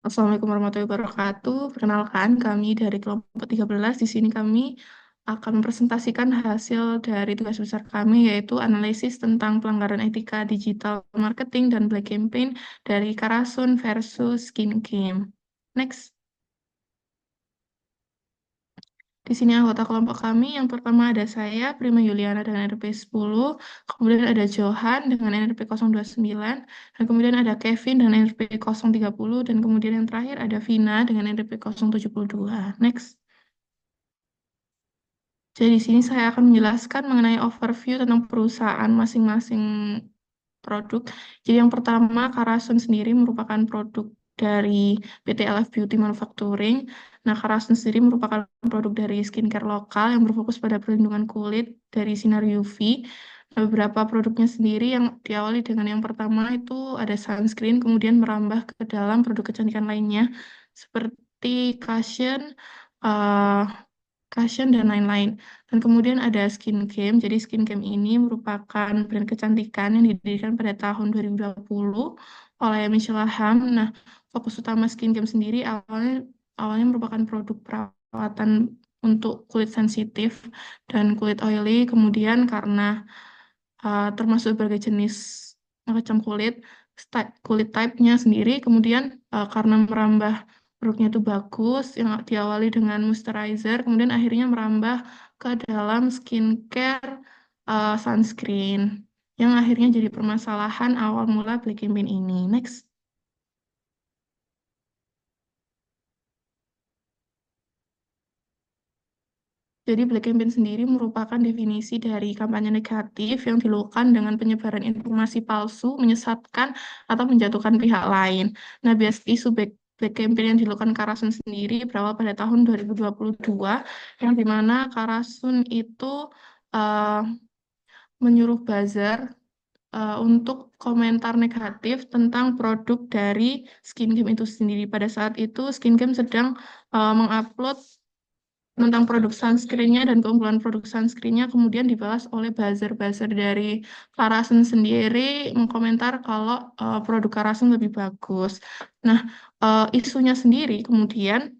Assalamualaikum warahmatullahi wabarakatuh. Perkenalkan, kami dari kelompok 13. Di sini kami akan mempresentasikan hasil dari tugas besar kami, yaitu analisis tentang pelanggaran etika digital marketing dan black campaign dari Karasun versus Skin Game. Next. Di sini anggota kelompok kami, yang pertama ada saya, Prima Yuliana dengan NRP 10, kemudian ada Johan dengan NRP 029, dan kemudian ada Kevin dengan NRP 030, dan kemudian yang terakhir ada Vina dengan NRP 072. Next. Jadi di sini saya akan menjelaskan mengenai overview tentang perusahaan masing-masing produk. Jadi yang pertama, Karasun sendiri merupakan produk dari PT LF Beauty Manufacturing. Nah, Karasun sendiri merupakan produk dari skincare lokal yang berfokus pada perlindungan kulit dari sinar UV. Nah, beberapa produknya sendiri yang diawali dengan yang pertama itu ada sunscreen, kemudian merambah ke dalam produk kecantikan lainnya seperti cushion, eh, cushion dan lain-lain. Dan kemudian ada Skin Game. Jadi Skin Game ini merupakan brand kecantikan yang didirikan pada tahun 2020 oleh Michelle Ham. Nah, fokus utama Skin Game sendiri awalnya awalnya merupakan produk perawatan untuk kulit sensitif dan kulit oily. Kemudian karena termasuk berbagai jenis macam kulit, kulit type-nya sendiri, kemudian karena merambah produknya itu bagus, yang diawali dengan moisturizer, kemudian akhirnya merambah ke dalam skincare sunscreen, yang akhirnya jadi permasalahan awal mula Black Campaign ini. Next. Jadi black campaign sendiri merupakan definisi dari kampanye negatif yang dilakukan dengan penyebaran informasi palsu, menyesatkan, atau menjatuhkan pihak lain. Nah, bias isu black campaign yang dilakukan Karasun sendiri berawal pada tahun 2022, yang dimana Karasun itu uh, menyuruh buzzer untuk komentar negatif tentang produk dari Skin Game itu sendiri. Pada saat itu, Skin Game sedang mengupload tentang produk sunscreennya dan keunggulan produk sunscreennya kemudian dibalas oleh buzzer-buzzer dari Karasun sendiri mengkomentar kalau produk Karasun lebih bagus. Nah, isunya sendiri kemudian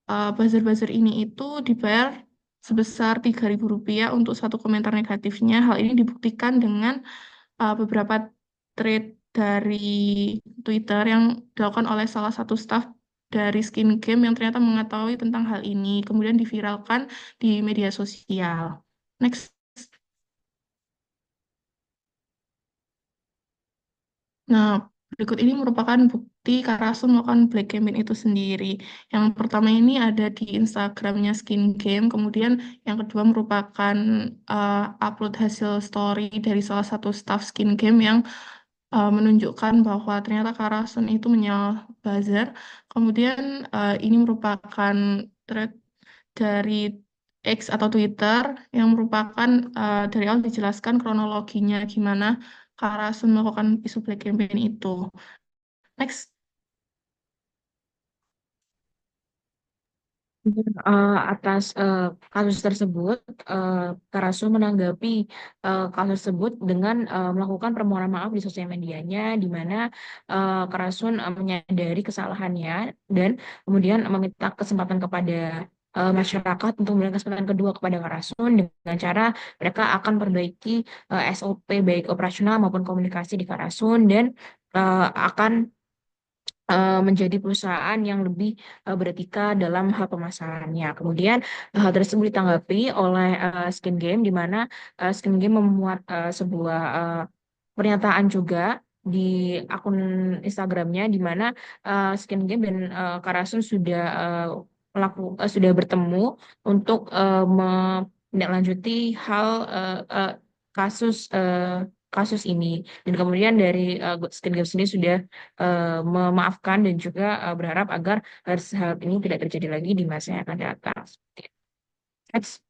buzzer-buzzer ini itu dibayar sebesar Rp3.000 untuk satu komentar negatifnya. Hal ini dibuktikan dengan beberapa thread dari Twitter yang dilakukan oleh salah satu staff dari Skin Game yang ternyata mengetahui tentang hal ini, kemudian diviralkan di media sosial. Next. Nah, berikut ini merupakan bukti Karasun melakukan black campaign itu sendiri. Yang pertama ini ada di Instagramnya Skin Game, kemudian yang kedua merupakan upload hasil story dari salah satu staff Skin Game yang menunjukkan bahwa ternyata Karasun itu menyewa buzzer. Kemudian ini merupakan thread dari X atau Twitter yang merupakan dari awal dijelaskan kronologinya gimana Karasun melakukan isu black campaign itu. Next. Atas kasus tersebut, eh, Karasu menanggapi kasus tersebut dengan melakukan permohonan maaf di sosial medianya, di mana Karasun menyadari kesalahannya dan kemudian meminta kesempatan kepada masyarakat untuk memberikan kesempatan kedua kepada Karasun dengan cara mereka akan perbaiki SOP baik operasional maupun komunikasi di Karasun dan akan menjadi perusahaan yang lebih beretika dalam hal pemasarannya. Kemudian hal tersebut ditanggapi oleh Skin Game, di mana Skin Game memuat sebuah pernyataan juga di akun Instagramnya, di mana Skin Game dan Karasun sudah sudah bertemu untuk menindaklanjuti hal kasus kasus ini. Dan kemudian dari Skin Game sendiri sudah memaafkan dan juga berharap agar hal ini tidak terjadi lagi di masa yang akan datang. Seperti itu. Next.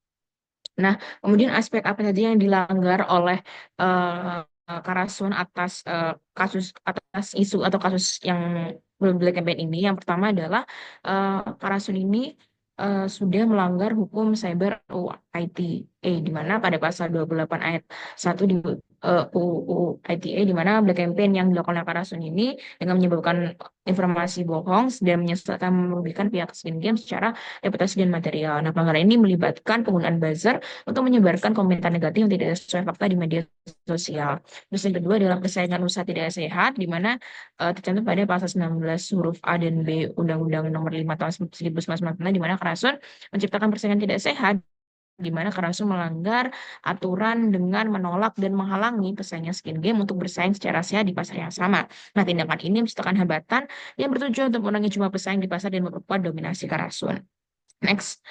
Nah, kemudian aspek apa saja yang dilanggar oleh Karasun atas atas isu atau kasus yang Black Campaign ini? Yang pertama adalah Karasun ini sudah melanggar hukum cyber UITE, di mana pada pasal 28 ayat 1 UU ITE, di mana black campaign yang dilakukan oleh Karasun ini dengan menyebabkan informasi bohong dan menyesatkan merugikan pihak Squid Game secara reputasi dan material. Nah, pelanggaran ini melibatkan penggunaan buzzer untuk menyebarkan komentar negatif yang tidak sesuai fakta di media sosial. Terus yang kedua adalah persaingan usaha tidak sehat, di mana tercantum pada pasal 19 huruf A dan B Undang-Undang Nomor 5 Tahun 1999, di mana Karasun menciptakan persaingan tidak sehat, di mana Karasu melanggar aturan dengan menolak dan menghalangi pesaingnya Squid Game untuk bersaing secara sehat di pasar yang sama. Nah, tindakan ini menciptakan hambatan yang bertujuan untuk mengurangi jumlah pesaing di pasar dan memperkuat dominasi Karasun. Next.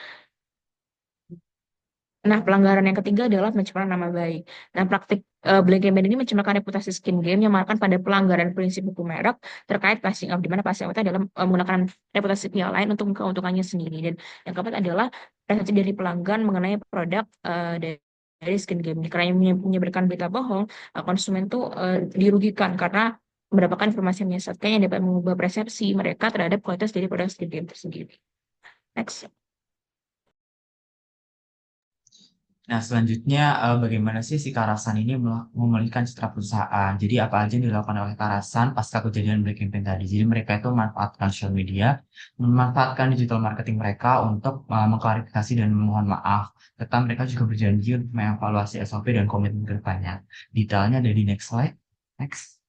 Nah, pelanggaran yang ketiga adalah pencemaran nama baik. Nah, praktik black campaign ini mencemarkan reputasi Squid Game yang merupakan pada pelanggaran prinsip hukum merek terkait passing off, di mana passing off itu adalah menggunakan reputasi pihak lain untuk keuntungannya sendiri. Dan yang keempat adalah persepsi dari pelanggan mengenai produk dari Squid Game. Karena menyebarkan berita bohong, konsumen tuh dirugikan karena mendapatkan informasi yang menyesatkan yang dapat mengubah persepsi mereka terhadap kualitas dari produk Squid Game tersendiri. Next. Nah, selanjutnya bagaimana sih si Karasan ini memulihkan citra perusahaan? Jadi apa aja yang dilakukan oleh Karasan pasca kejadian Black Campaign tadi? Jadi mereka itu memanfaatkan social media, memanfaatkan digital marketing mereka untuk mengklarifikasi dan memohon maaf. Serta mereka juga berjanji untuk mengevaluasi SOP dan komitmen ke depannya. Detailnya ada di next slide. Next.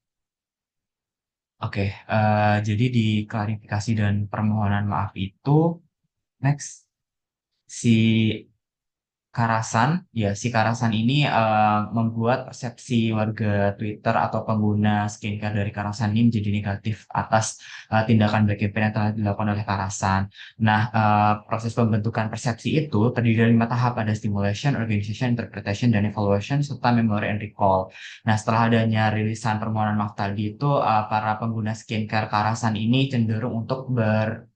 Oke, jadi di klarifikasi dan permohonan maaf itu, next, si Karasan, ya si Karasan ini membuat persepsi warga Twitter atau pengguna skincare dari Karasan ini menjadi negatif atas tindakan black campaign yang telah dilakukan oleh Karasan. Nah, proses pembentukan persepsi itu terdiri dari 5 tahap, ada stimulation, organization, interpretation, dan evaluation, serta memory and recall. Nah, setelah adanya rilisan permohonan maaf tadi itu, para pengguna skincare Karasan ini cenderung untuk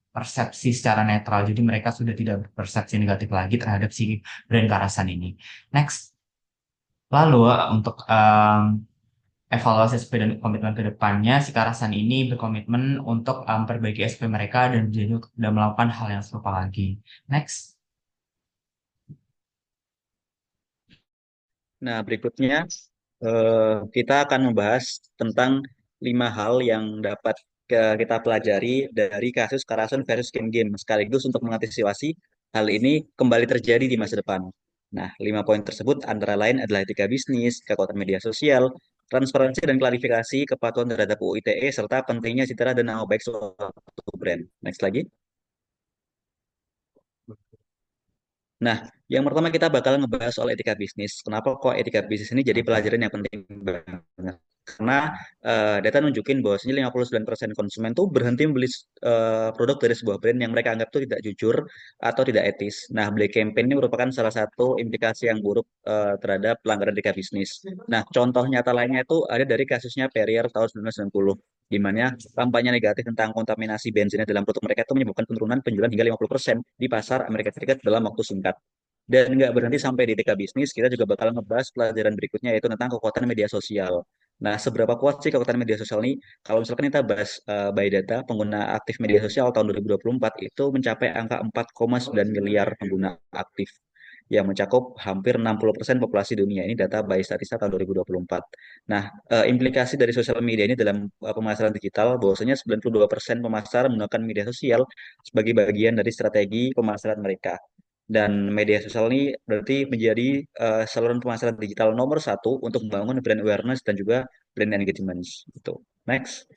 persepsi secara netral. Jadi mereka sudah tidak berpersepsi negatif lagi terhadap si brand Karasan ini. Next. Lalu untuk evaluasi SP dan komitmen ke depannya, si Karasan ini berkomitmen untuk memperbaiki SP mereka dan berjanji untuk tidak melakukan hal yang serupa lagi. Next. Nah, berikutnya kita akan membahas tentang 5 hal yang dapat kita pelajari dari kasus Karason versus Ken Game, sekaligus untuk mengantisipasi hal ini kembali terjadi di masa depan. Nah, 5 poin tersebut antara lain adalah etika bisnis, kekuatan media sosial, transparansi dan klarifikasi, kepatuhan terhadap UU ITE, serta pentingnya citra dan nama baik suatu brand. Next lagi. Nah, yang pertama kita bakal ngebahas soal etika bisnis. Kenapa kok etika bisnis ini jadi pelajaran yang penting banget? Karena data nunjukin bahwasanya 59% konsumen tuh berhenti membeli produk dari sebuah brand yang mereka anggap tuh tidak jujur atau tidak etis. Nah, Black Campaign ini merupakan salah satu implikasi yang buruk terhadap pelanggaran etika bisnis. Nah, contoh nyata lainnya itu ada dari kasusnya Perrier tahun 1990, di mana kampanye negatif tentang kontaminasi bensinnya dalam produk mereka itu menyebabkan penurunan penjualan hingga 50% di pasar Amerika Serikat dalam waktu singkat. Dan nggak berhenti sampai di TK bisnis, kita juga bakal ngebahas pelajaran berikutnya yaitu tentang kekuatan media sosial. Nah, seberapa kuat sih kekuatan media sosial ini? Kalau misalkan kita bahas by data, pengguna aktif media sosial tahun 2024 itu mencapai angka 4,9 miliar pengguna aktif yang mencakup hampir 60% populasi dunia. Ini data by Statista tahun 2024. Nah, implikasi dari sosial media ini dalam pemasaran digital, bahwasanya 92% pemasar menggunakan media sosial sebagai bagian dari strategi pemasaran mereka. Dan media sosial ini berarti menjadi saluran pemasaran digital nomor satu untuk membangun brand awareness dan juga brand engagement. Gitu. Next.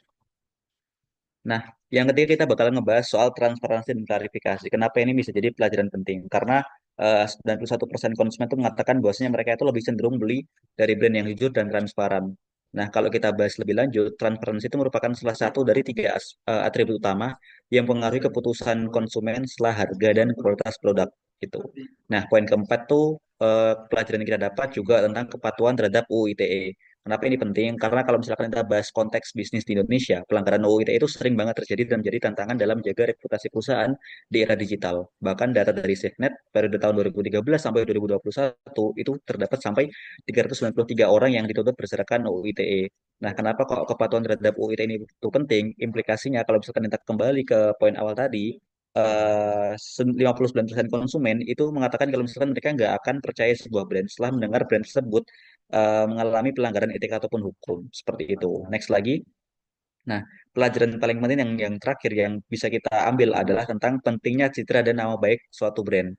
Nah, yang ketiga kita bakal ngebahas soal transparansi dan klarifikasi. Kenapa ini bisa jadi pelajaran penting? Karena 91% konsumen itu mengatakan bahwasanya mereka itu lebih cenderung beli dari brand yang jujur dan transparan. Nah, kalau kita bahas lebih lanjut, transparansi itu merupakan salah satu dari 3 atribut utama yang mempengaruhi keputusan konsumen setelah harga dan kualitas produk gitu. Nah, poin keempat tuh pelajaran yang kita dapat juga tentang kepatuhan terhadap UU ITE. Kenapa ini penting? Karena kalau misalkan kita bahas konteks bisnis di Indonesia, pelanggaran UU ITE itu sering banget terjadi dan menjadi tantangan dalam menjaga reputasi perusahaan di era digital. Bahkan data dari SafeNet periode tahun 2013 sampai 2021 itu terdapat sampai 393 orang yang dituntut berdasarkan UU ITE. Nah, kenapa kok kepatuhan terhadap UU ITE ini itu penting? Implikasinya kalau misalkan kita kembali ke poin awal tadi, 59% konsumen itu mengatakan kalau misalkan mereka nggak akan percaya sebuah brand setelah mendengar brand tersebut mengalami pelanggaran etika ataupun hukum seperti itu. Next lagi. Nah, pelajaran paling penting yang terakhir yang bisa kita ambil adalah tentang pentingnya citra dan nama baik suatu brand.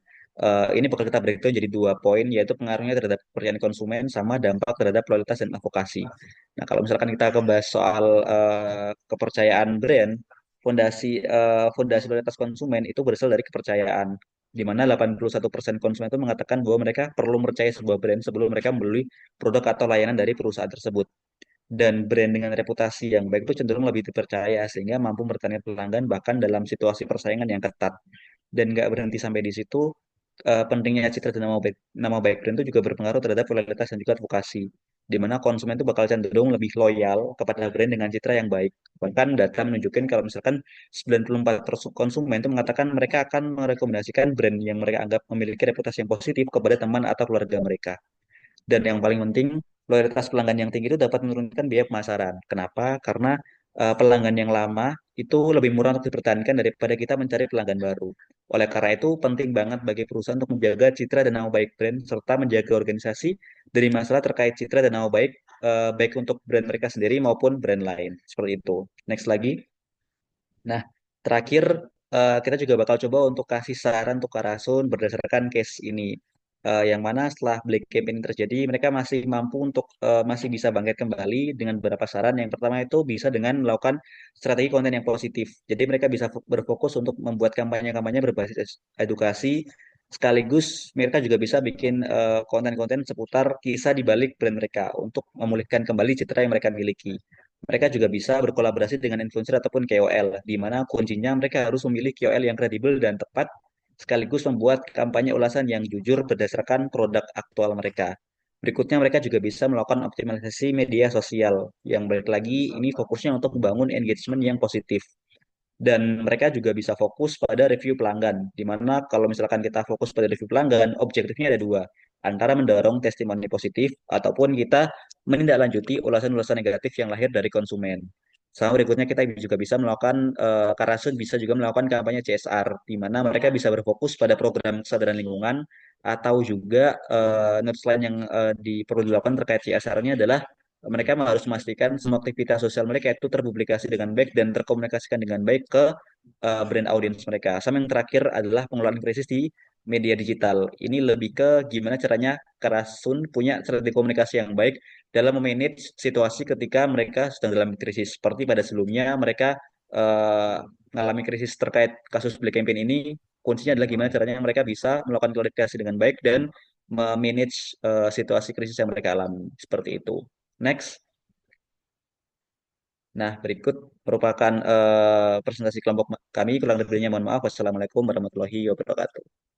Ini bakal kita breakdown jadi dua poin, yaitu pengaruhnya terhadap kepercayaan konsumen sama dampak terhadap loyalitas dan advokasi. Nah, kalau misalkan kita bahas soal kepercayaan brand, fondasi loyalitas konsumen itu berasal dari kepercayaan, di mana 81% konsumen itu mengatakan bahwa mereka perlu percaya sebuah brand sebelum mereka membeli produk atau layanan dari perusahaan tersebut. Dan brand dengan reputasi yang baik itu cenderung lebih dipercaya sehingga mampu bertahan pelanggan bahkan dalam situasi persaingan yang ketat. Dan nggak berhenti sampai di situ, pentingnya citra dan nama baik brand itu juga berpengaruh terhadap loyalitas dan juga advokasi. Di mana konsumen itu bakal cenderung lebih loyal kepada brand dengan citra yang baik. Bahkan data menunjukkan kalau misalkan 94% konsumen itu mengatakan mereka akan merekomendasikan brand yang mereka anggap memiliki reputasi yang positif kepada teman atau keluarga mereka. Dan yang paling penting, loyalitas pelanggan yang tinggi itu dapat menurunkan biaya pemasaran. Kenapa? Karena pelanggan yang lama itu lebih murah untuk dipertahankan daripada kita mencari pelanggan baru. Oleh karena itu, penting banget bagi perusahaan untuk menjaga citra dan nama baik brand, serta menjaga organisasi dari masalah terkait citra dan nama baik, baik untuk brand mereka sendiri maupun brand lain. Seperti itu. Next lagi. Nah, terakhir kita juga bakal coba untuk kasih saran untuk Karasun berdasarkan case ini. Yang mana setelah Black Campaign ini terjadi, mereka masih mampu untuk masih bisa bangkit kembali dengan beberapa saran. Yang pertama itu bisa dengan melakukan strategi konten yang positif. Jadi mereka bisa berfokus untuk membuat kampanye-kampanye berbasis edukasi. Sekaligus mereka juga bisa bikin konten-konten seputar kisah di balik brand mereka untuk memulihkan kembali citra yang mereka miliki. Mereka juga bisa berkolaborasi dengan influencer ataupun KOL, di mana kuncinya mereka harus memilih KOL yang kredibel dan tepat, sekaligus membuat kampanye ulasan yang jujur berdasarkan produk aktual mereka. Berikutnya mereka juga bisa melakukan optimalisasi media sosial, yang balik lagi ini fokusnya untuk membangun engagement yang positif. Dan mereka juga bisa fokus pada review pelanggan, di mana kalau misalkan kita fokus pada review pelanggan, objektifnya ada dua, antara mendorong testimoni positif ataupun kita menindaklanjuti ulasan-ulasan negatif yang lahir dari konsumen. Sama berikutnya kita juga bisa melakukan, Karasun bisa juga melakukan kampanye CSR, di mana mereka bisa berfokus pada program kesadaran lingkungan atau juga notes lain yang perlu dilakukan terkait CSR-nya adalah mereka harus memastikan semua aktivitas sosial mereka itu terpublikasi dengan baik dan terkomunikasikan dengan baik ke brand audiens mereka. Sama yang terakhir adalah pengelolaan krisis di media digital. Ini lebih ke gimana caranya Karasun punya strategi komunikasi yang baik dalam memanage situasi ketika mereka sedang dalam krisis. Seperti pada sebelumnya mereka eh, mengalami krisis terkait kasus Black Campaign ini, kuncinya adalah gimana caranya mereka bisa melakukan klarifikasi dengan baik dan memanage situasi krisis yang mereka alami. Seperti itu. Next. Nah, berikut merupakan presentasi kelompok kami. Kurang lebihnya mohon maaf. Wassalamualaikum warahmatullahi wabarakatuh.